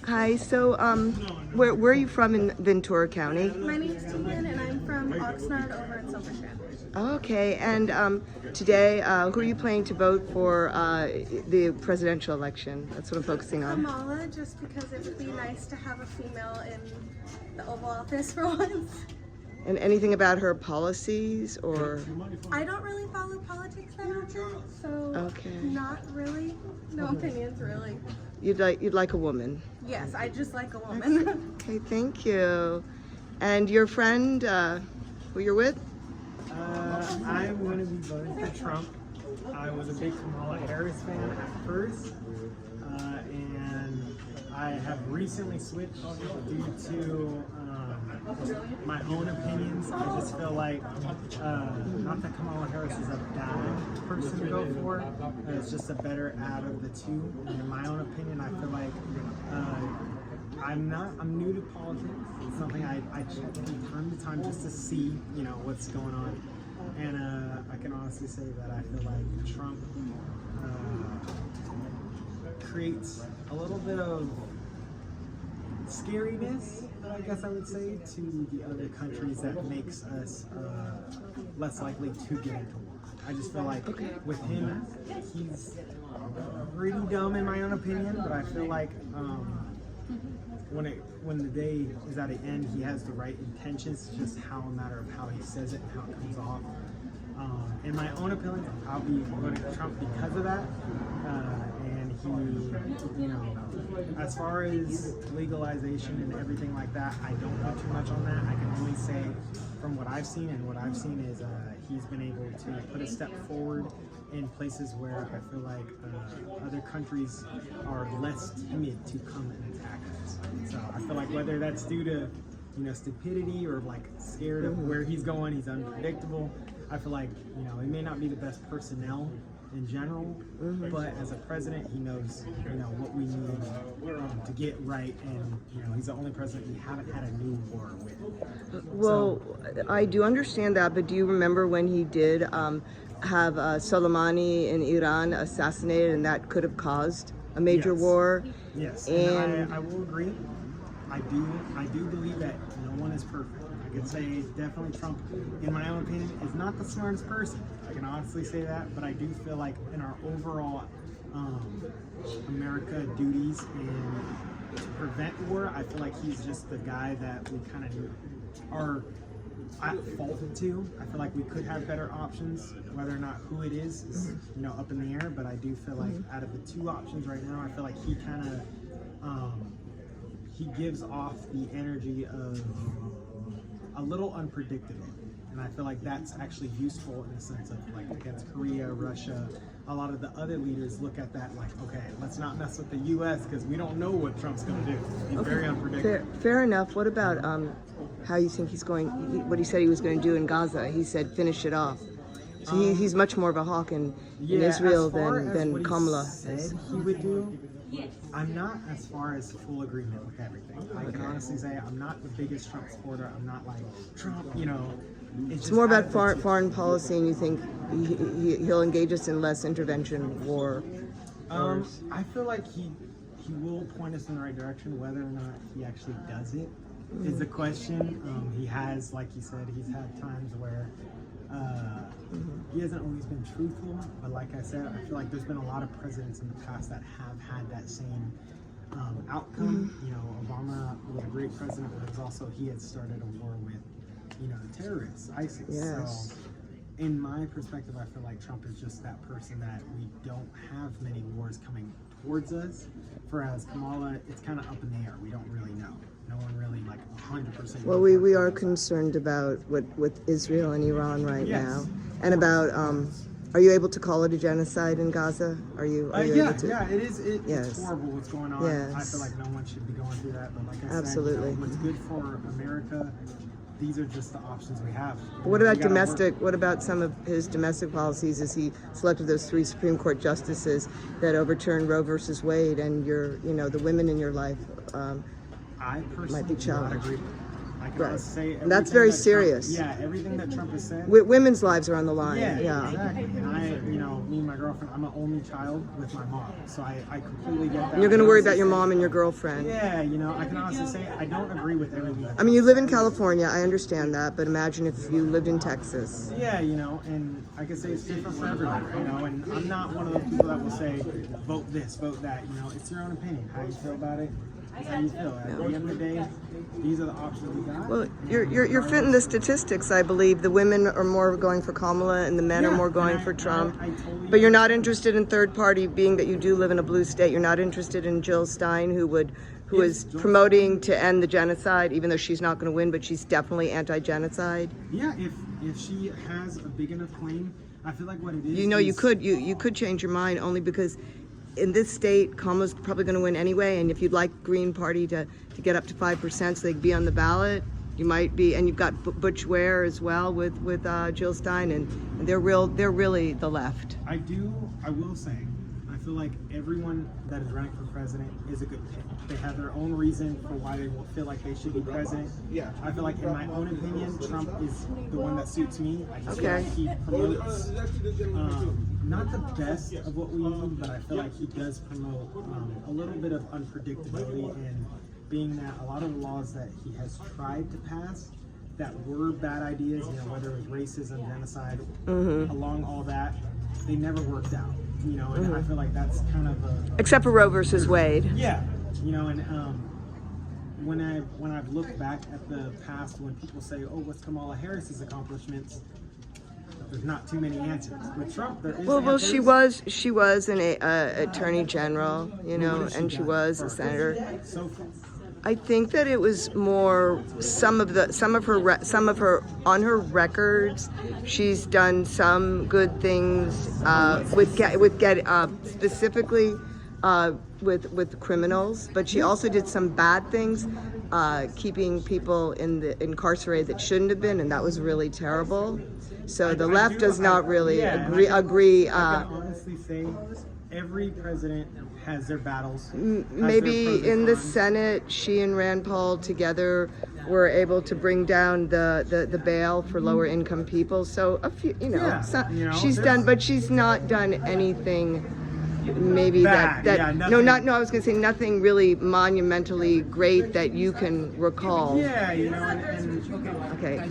Hi, so where are you from in Ventura County? My name's Tegan, and I'm from Oxnard over in Silver Strand. Okay, and today, who are you planning to vote for the presidential election? That's what I'm focusing on. Kamala, just because it would be nice to have a female in the Oval Office for once. And anything about her policies, or? I don't really follow politics that often, so Okay. not really. No opinions, really. You'd like a woman. Yes, I just like a woman. Okay, thank you. And your friend, who you're with? I'm going to be voting for Trump. I was a big Kamala Harris fan at first, and I have recently switched due to my own opinions. I just feel like, not that Kamala Harris is a bad person to go for, it's just a better out of the two. And in my own opinion, I feel like I'm new to politics. It's something I check from time to time just to see, what's going on. And I can honestly say that I feel like Trump creates a little bit of scariness, I guess I would say, to the other countries that makes us less likely to get into war. I just feel like with him, he's pretty dumb in my own opinion, but I feel like when the day is at an end, he has the right intentions. It's just a matter of how he says it and how it comes off. In my own opinion, I'll be voting for Trump because of that. And he, as far as legalization and everything like that, I don't know too much on that. I can only say from what I've seen, and what I've seen is he's been able to put a step forward in places where I feel like other countries are less timid to come and attack us. So I feel like whether that's due to stupidity or like scared of where he's going, he's unpredictable. I feel like he may not be the best personnel in general, but as a president, he knows what we need to get right, and he's the only president we haven't had a new war with. Well, I do understand that, but do you remember when he did have Soleimani in Iran assassinated, and that could have caused a major war? Yes, and I will agree. I do believe that no one is perfect. I could say definitely Trump, in my own opinion, is not the smartest person. I can honestly say that, but I do feel like in our overall America duties and to prevent war, I feel like he's just the guy that we kind of are at fault to. I feel like we could have better options. Whether or not who it is up in the air, but I do feel like out of the two options right now, I feel like he kind of he gives off the energy of a little unpredictable, and I feel like that's actually useful in the sense of like against Korea, Russia. A lot of the other leaders look at that like, okay, let's not mess with the U.S. because we don't know what Trump's going to do. He's very unpredictable. Fair enough. What about how you think he's going? What he said he was going to do in Gaza? He said finish it off. So he's much more of a hawk in Israel than Kamala said he would do. I'm not as far as full agreement with everything. I can honestly say I'm not the biggest Trump supporter. I'm not like Trump, It's more about foreign policy, and you think he'll engage us in less intervention, war? I feel like he will point us in the right direction. Whether or not he actually does it is the question. He has, like you said, he's had times where he hasn't always been truthful, but like I said, I feel like there's been a lot of presidents in the past that have had that same outcome. Obama was a great president, but he had started a war with, the terrorists, ISIS. Yes. So in my perspective, I feel like Trump is just that person that we don't have many wars coming towards us. Whereas Kamala, it's kind of up in the air. We don't really know. No one really 100%. Well, we are concerned about with Israel and Iran right now, and about are you able to call it a genocide in Gaza? Are you able to? Yeah, it is. It's horrible what's going on. Yes. I feel like no one should be going through that. But like I Absolutely. said, what's good for America, these are just the options we have. What about domestic? What about some of his domestic policies? As he selected those 3 Supreme Court justices that overturned Roe versus Wade, and the women in your life I personally might be challenged. I can Right. honestly say And that's everything very that Trump- serious. Yeah, everything that Trump has said. Women's lives are on the line. Yeah, Yeah. exactly. And me and my girlfriend, I'm an only child with my mom, so I completely get that. And you're going to I worry honestly about your say- mom and your girlfriend. Yeah, I can honestly say I don't agree with everything. I mean, you live in California. I understand that, but imagine if you lived in Texas. Yeah, and I can say it's different for everyone, and I'm not one of those people that will say, vote this, vote that, it's your own opinion. How you feel about it is how you feel. At the end of the day, these are the options we got. Well, you're fitting the statistics, I believe. The women are more going for Kamala and the men are more going for Trump. I totally But you're not interested in third party, being that you do live in a blue state. You're not interested in Jill Stein, who is promoting to end the genocide, even though she's not going to win, but she's definitely anti-genocide. Yeah, if she has a big enough claim, I feel like what it is. You could change your mind, only because in this state, Kamala's probably going to win anyway. And if you'd like Green Party to get up to 5% so they can be on the ballot, you might be. And you've got Butch Ware as well with Jill Stein, and they're really the left. I will say, I feel like everyone that is running for president is a good pick. They have their own reason for why they feel like they should be president. Yeah. I feel like, in my own opinion, Trump is the one that suits me. I just feel like he promotes not the best of what we need, but I feel like he does promote a little bit of unpredictability, and being that a lot of the laws that he has tried to pass that were bad ideas, whether it was racism, genocide, along all that, they never worked out. And I feel like that's kind of except for Roe versus Wade. Yeah, and when I've looked back at the past, when people say, "Oh, what's Kamala Harris's accomplishments?" There's not too many answers. With Trump, there is. Well, she was an attorney general, and she was a senator. So far. I think that it was more some of her on her records. She's done some good things specifically with criminals, but she also did some bad things, keeping people incarcerated that shouldn't have been, and that was really terrible. So the left does not really agree. I can honestly say every president has their battles. Maybe in the Senate, she and Rand Paul together were able to bring down the bail for lower income people. So a few, she's done, but she's not done anything. Maybe bad. I was going to say nothing really monumentally great that you can recall. Yeah, Okay.